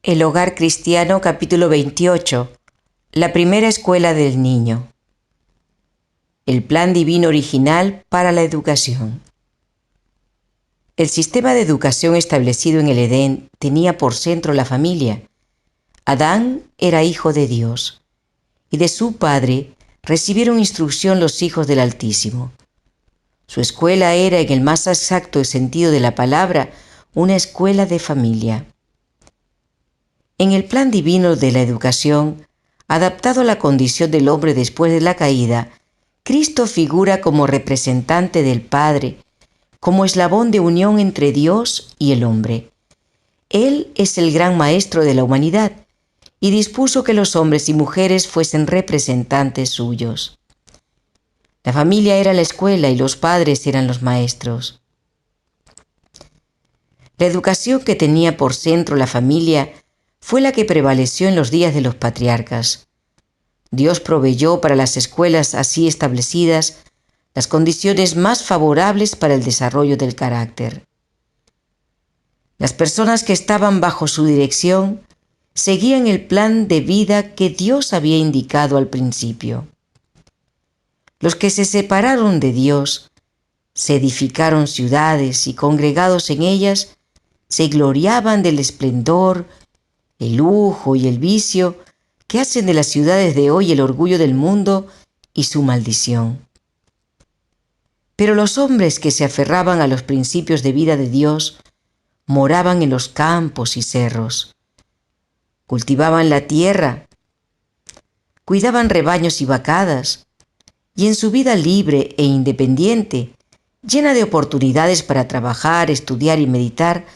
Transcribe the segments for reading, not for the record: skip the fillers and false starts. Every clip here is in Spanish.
El Hogar Cristiano, capítulo 28. La primera escuela del niño. El plan divino original para la educación. El sistema de educación establecido en el Edén tenía por centro la familia. Adán era hijo de Dios, y de su padre recibieron instrucción los hijos del Altísimo. Su escuela era, en el más exacto sentido de la palabra, una escuela de familia. En el plan divino de la educación, adaptado a la condición del hombre después de la caída, Cristo figura como representante del Padre, como eslabón de unión entre Dios y el hombre. Él es el gran maestro de la humanidad y dispuso que los hombres y mujeres fuesen representantes suyos. La familia era la escuela y los padres eran los maestros. La educación que tenía por centro la familia fue la que prevaleció en los días de los patriarcas. Dios proveyó para las escuelas así establecidas las condiciones más favorables para el desarrollo del carácter. Las personas que estaban bajo su dirección seguían el plan de vida que Dios había indicado al principio. Los que se separaron de Dios, se edificaron ciudades y congregados en ellas, se gloriaban del esplendor, el lujo y el vicio que hacen de las ciudades de hoy el orgullo del mundo y su maldición. Pero los hombres que se aferraban a los principios de vida de Dios moraban en los campos y cerros, cultivaban la tierra, cuidaban rebaños y vacadas, y en su vida libre e independiente, llena de oportunidades para trabajar, estudiar y meditar,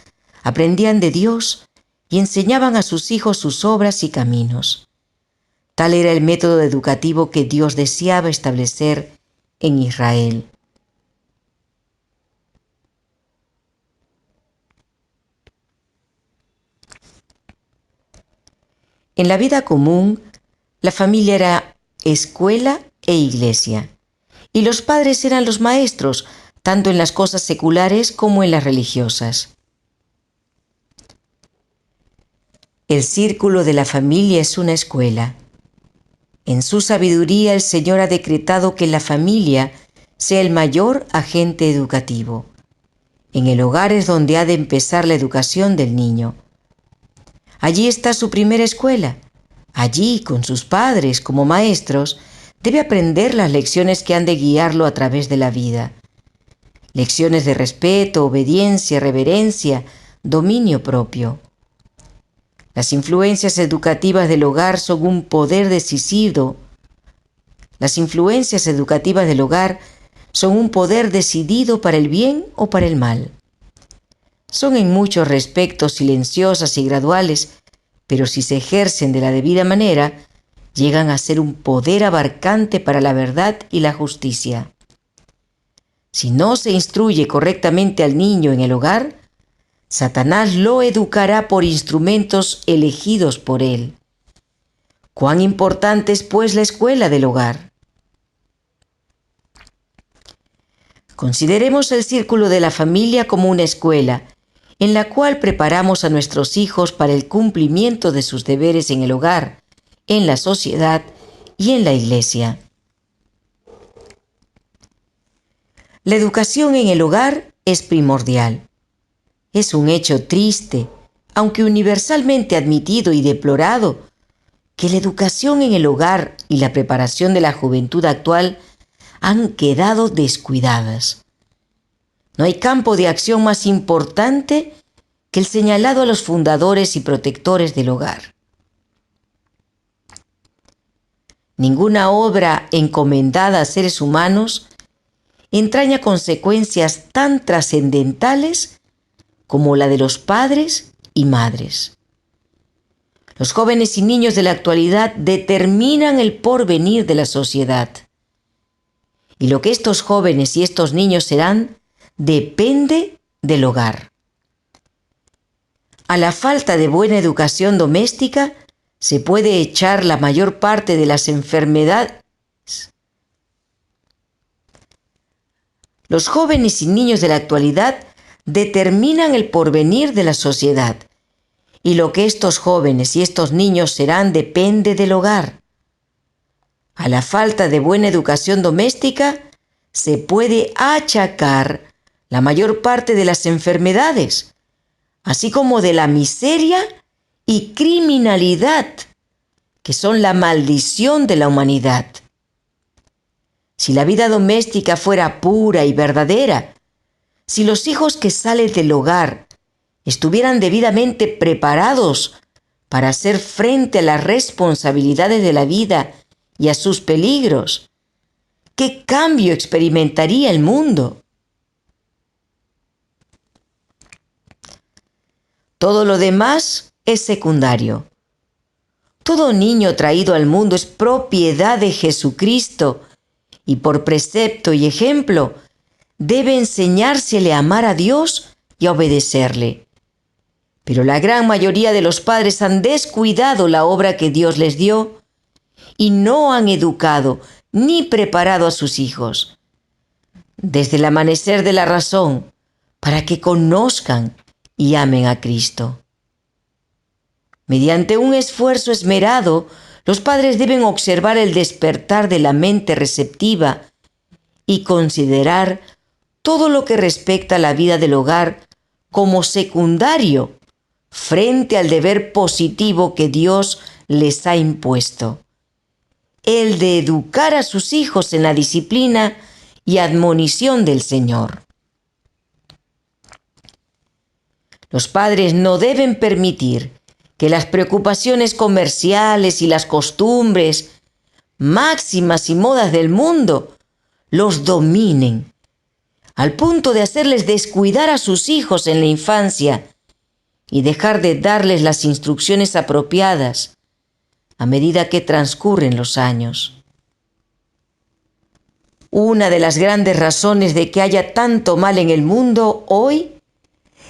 aprendían de Dios y enseñaban a sus hijos sus obras y caminos. Tal era el método educativo que Dios deseaba establecer en Israel. En la vida común, la familia era escuela e iglesia, y los padres eran los maestros, tanto en las cosas seculares como en las religiosas. El círculo de la familia es una escuela. En su sabiduría el Señor ha decretado que la familia sea el mayor agente educativo. En el hogar es donde ha de empezar la educación del niño. Allí está su primera escuela. Allí, con sus padres como maestros, debe aprender las lecciones que han de guiarlo a través de la vida. Lecciones de respeto, obediencia, reverencia, dominio propio. Las influencias educativas del hogar son un poder decisivo. Las influencias educativas del hogar son un poder decidido para el bien o para el mal. Son en muchos respectos silenciosas y graduales, pero si se ejercen de la debida manera, llegan a ser un poder abarcante para la verdad y la justicia. Si no se instruye correctamente al niño en el hogar, Satanás lo educará por instrumentos elegidos por él. ¿Cuán importante es, pues, la escuela del hogar? Consideremos el círculo de la familia como una escuela, en la cual preparamos a nuestros hijos para el cumplimiento de sus deberes en el hogar, en la sociedad y en la iglesia. La educación en el hogar es primordial. Es un hecho triste, aunque universalmente admitido y deplorado, que la educación en el hogar y la preparación de la juventud actual han quedado descuidadas. No hay campo de acción más importante que el señalado a los fundadores y protectores del hogar. Ninguna obra encomendada a seres humanos entraña consecuencias tan trascendentales como la de los padres y madres. Los jóvenes y niños de la actualidad determinan el porvenir de la sociedad. Y lo que estos jóvenes y estos niños serán depende del hogar. A la falta de buena educación doméstica se puede echar la mayor parte de las enfermedades. Los jóvenes y niños de la actualidad determinan el porvenir de la sociedad, y lo que estos jóvenes y estos niños serán depende del hogar. A la falta de buena educación doméstica se puede achacar la mayor parte de las enfermedades, así como de la miseria y criminalidad, que son la maldición de la humanidad. Si la vida doméstica fuera pura y verdadera, si los hijos que salen del hogar estuvieran debidamente preparados para hacer frente a las responsabilidades de la vida y a sus peligros, ¿qué cambio experimentaría el mundo? Todo lo demás es secundario. Todo niño traído al mundo es propiedad de Jesucristo y por precepto y ejemplo debe enseñársele a amar a Dios y a obedecerle. Pero la gran mayoría de los padres han descuidado la obra que Dios les dio y no han educado ni preparado a sus hijos desde el amanecer de la razón para que conozcan y amen a Cristo. Mediante un esfuerzo esmerado, los padres deben observar el despertar de la mente receptiva y considerar todo lo que respecta a la vida del hogar como secundario frente al deber positivo que Dios les ha impuesto, el de educar a sus hijos en la disciplina y admonición del Señor. Los padres no deben permitir que las preocupaciones comerciales y las costumbres, máximas y modas del mundo los dominen, al punto de hacerles descuidar a sus hijos en la infancia y dejar de darles las instrucciones apropiadas a medida que transcurren los años. Una de las grandes razones de que haya tanto mal en el mundo hoy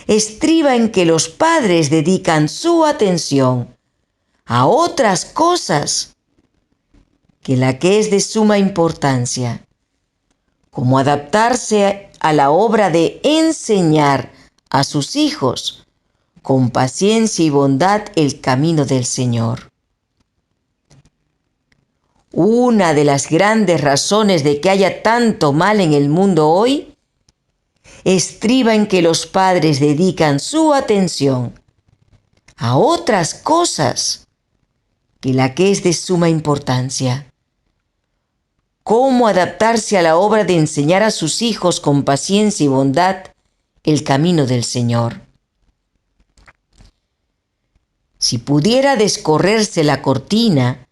estriba en que los padres dedican su atención a otras cosas que la que es de suma importancia, como adaptarse a la obra de enseñar a sus hijos con paciencia y bondad el camino del Señor. Una de las grandes razones de que haya tanto mal en el mundo hoy estriba en que los padres dedican su atención a otras cosas que la que es de suma importancia. Cómo adaptarse a la obra de enseñar a sus hijos con paciencia y bondad el camino del Señor. Si pudiera descorrerse la cortina,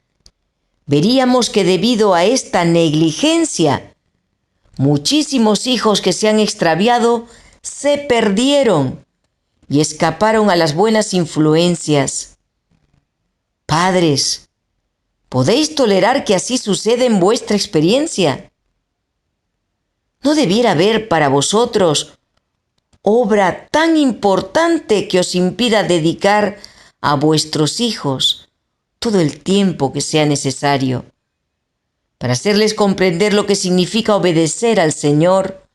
veríamos que debido a esta negligencia, muchísimos hijos que se han extraviado se perdieron y escaparon a las buenas influencias. Padres, ¿podéis tolerar que así suceda en vuestra experiencia? ¿No debiera haber para vosotros obra tan importante que os impida dedicar a vuestros hijos todo el tiempo que sea necesario para hacerles comprender lo que significa obedecer al Señor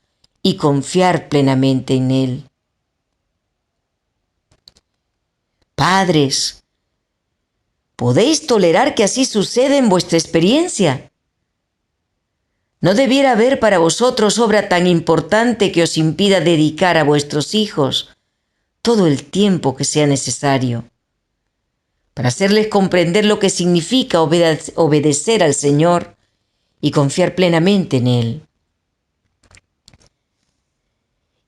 y confiar plenamente en Él? Padres, ¿podéis tolerar que así suceda en vuestra experiencia? ¿No debiera haber para vosotros obra tan importante que os impida dedicar a vuestros hijos todo el tiempo que sea necesario para hacerles comprender lo que significa obedecer al Señor y confiar plenamente en Él?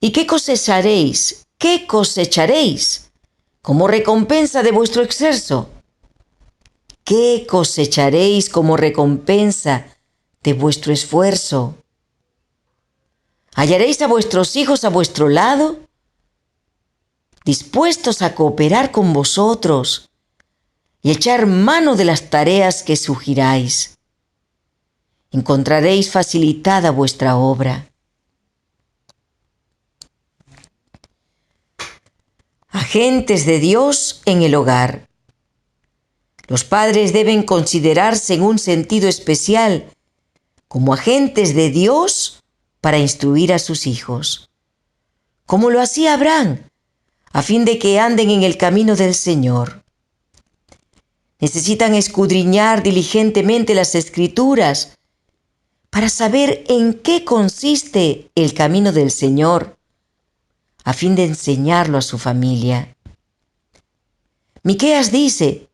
¿Y qué cosecharéis? ¿Qué cosecharéis como recompensa de vuestro esfuerzo? ¿Qué cosecharéis como recompensa de vuestro esfuerzo? ¿Hallaréis a vuestros hijos a vuestro lado, dispuestos a cooperar con vosotros y echar mano de las tareas que sugiráis? Encontraréis facilitada vuestra obra. Agentes de Dios en el hogar. Los padres deben considerarse en un sentido especial como agentes de Dios para instruir a sus hijos, como lo hacía Abraham a fin de que anden en el camino del Señor. Necesitan escudriñar diligentemente las Escrituras para saber en qué consiste el camino del Señor, a fin de enseñarlo a su familia. Miqueas dice: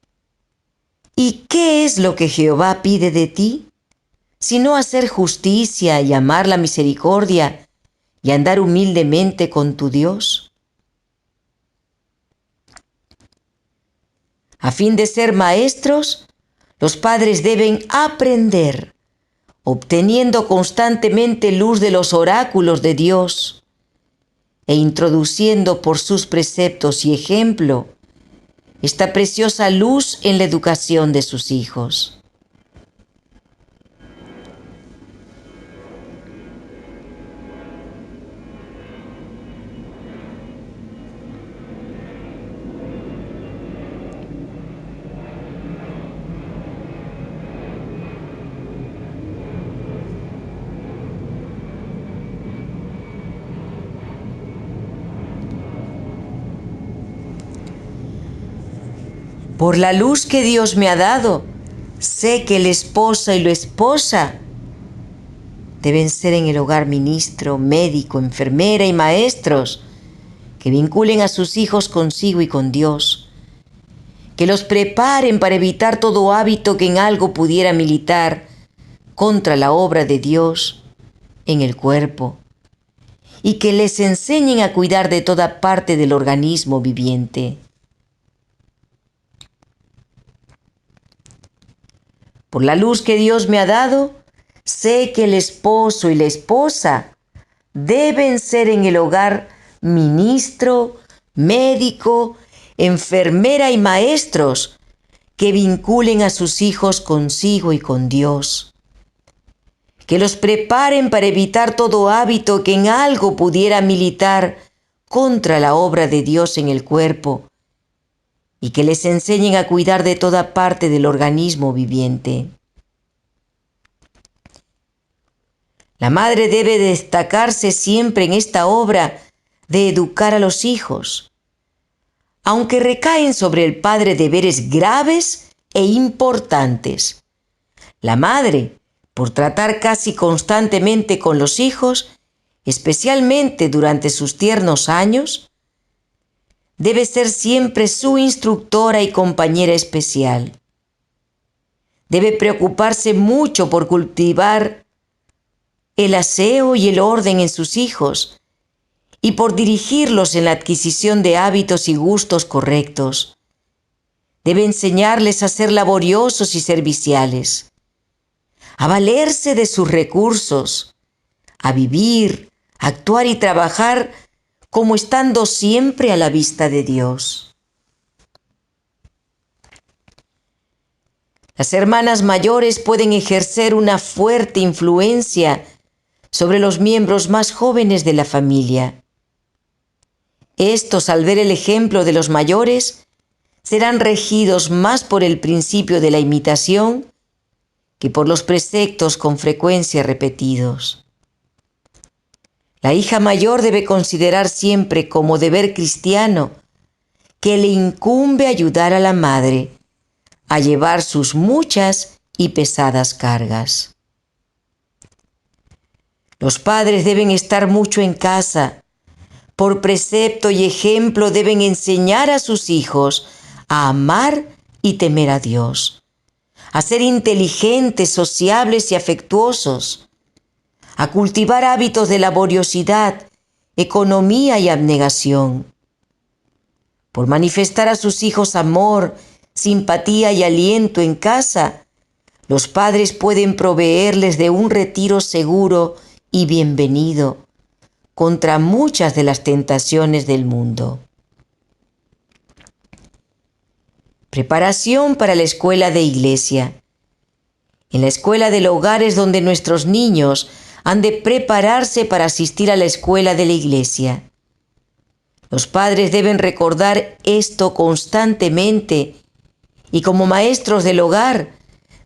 ¿y qué es lo que Jehová pide de ti? Sino hacer justicia y amar la misericordia y andar humildemente con tu Dios. A fin de ser maestros, los padres deben aprender, obteniendo constantemente luz de los oráculos de Dios e introduciendo por sus preceptos y ejemplo esta preciosa luz en la educación de sus hijos. Por la luz que Dios me ha dado, sé que el esposo y la esposa deben ser en el hogar ministro, médico, enfermera y maestros que vinculen a sus hijos consigo y con Dios, que los preparen para evitar todo hábito que en algo pudiera militar contra la obra de Dios en el cuerpo, y que les enseñen a cuidar de toda parte del organismo viviente. Por la luz que Dios me ha dado, sé que el esposo y la esposa deben ser en el hogar ministro, médico, enfermera y maestros que vinculen a sus hijos consigo y con Dios, que los preparen para evitar todo hábito que en algo pudiera militar contra la obra de Dios en el cuerpo, y que les enseñen a cuidar de toda parte del organismo viviente. La madre debe destacarse siempre en esta obra de educar a los hijos, aunque recaen sobre el padre deberes graves e importantes. La madre, por tratar casi constantemente con los hijos, especialmente durante sus tiernos años, debe ser siempre su instructora y compañera especial. Debe preocuparse mucho por cultivar el aseo y el orden en sus hijos y por dirigirlos en la adquisición de hábitos y gustos correctos. Debe enseñarles a ser laboriosos y serviciales, a valerse de sus recursos, a vivir, actuar y trabajar como estando siempre a la vista de Dios. Las hermanas mayores pueden ejercer una fuerte influencia sobre los miembros más jóvenes de la familia. Estos, al ver el ejemplo de los mayores, serán regidos más por el principio de la imitación que por los preceptos con frecuencia repetidos. La hija mayor debe considerar siempre como deber cristiano que le incumbe ayudar a la madre a llevar sus muchas y pesadas cargas. Los padres deben estar mucho en casa. Por precepto y ejemplo deben enseñar a sus hijos a amar y temer a Dios, a ser inteligentes, sociables y afectuosos, a cultivar hábitos de laboriosidad, economía y abnegación. Por manifestar a sus hijos amor, simpatía y aliento en casa, los padres pueden proveerles de un retiro seguro y bienvenido contra muchas de las tentaciones del mundo. Preparación para la escuela de iglesia. En la escuela del hogar es donde nuestros niños han de prepararse para asistir a la escuela de la iglesia. Los padres deben recordar esto constantemente y como maestros del hogar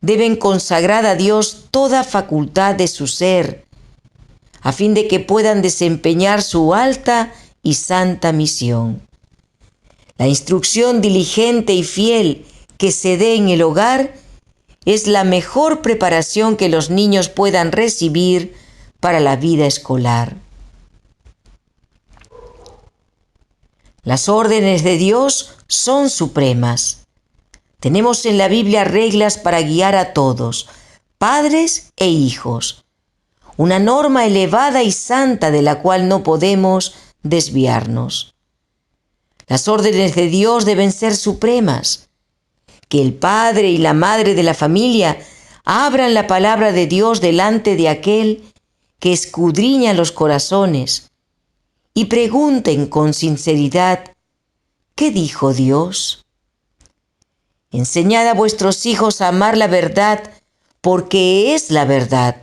deben consagrar a Dios toda facultad de su ser, a fin de que puedan desempeñar su alta y santa misión. La instrucción diligente y fiel que se dé en el hogar es la mejor preparación que los niños puedan recibir para la vida escolar. Las órdenes de Dios son supremas. Tenemos en la Biblia reglas para guiar a todos, padres e hijos. Una norma elevada y santa de la cual no podemos desviarnos. Las órdenes de Dios deben ser supremas. Que el padre y la madre de la familia abran la palabra de Dios delante de aquel que escudriña los corazones y pregunten con sinceridad: ¿qué dijo Dios? Enseñad a vuestros hijos a amar la verdad porque es la verdad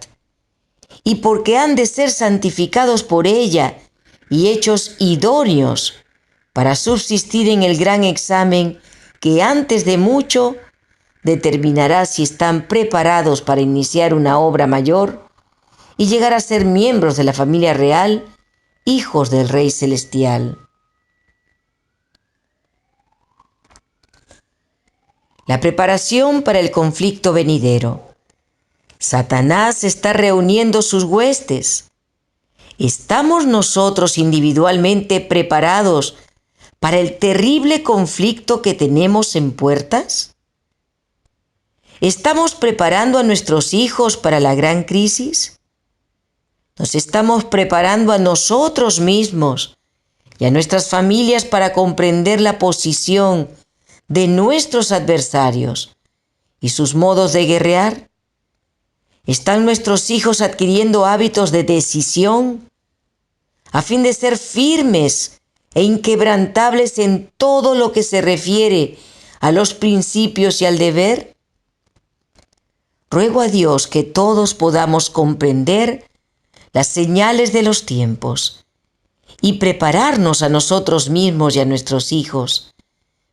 y porque han de ser santificados por ella y hechos idóneos para subsistir en el gran examen que antes de mucho determinará si están preparados para iniciar una obra mayor y llegar a ser miembros de la familia real, hijos del Rey Celestial. La preparación para el conflicto venidero. Satanás está reuniendo sus huestes. ¿Estamos nosotros individualmente preparados para el terrible conflicto que tenemos en puertas? ¿Estamos preparando a nuestros hijos para la gran crisis? ¿Nos estamos preparando a nosotros mismos y a nuestras familias para comprender la posición de nuestros adversarios y sus modos de guerrear? ¿Están nuestros hijos adquiriendo hábitos de decisión a fin de ser firmes e inquebrantables en todo lo que se refiere a los principios y al deber? Ruego a Dios que todos podamos comprender las señales de los tiempos y prepararnos a nosotros mismos y a nuestros hijos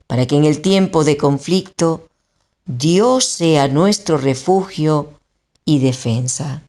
para que en el tiempo de conflicto Dios sea nuestro refugio y defensa.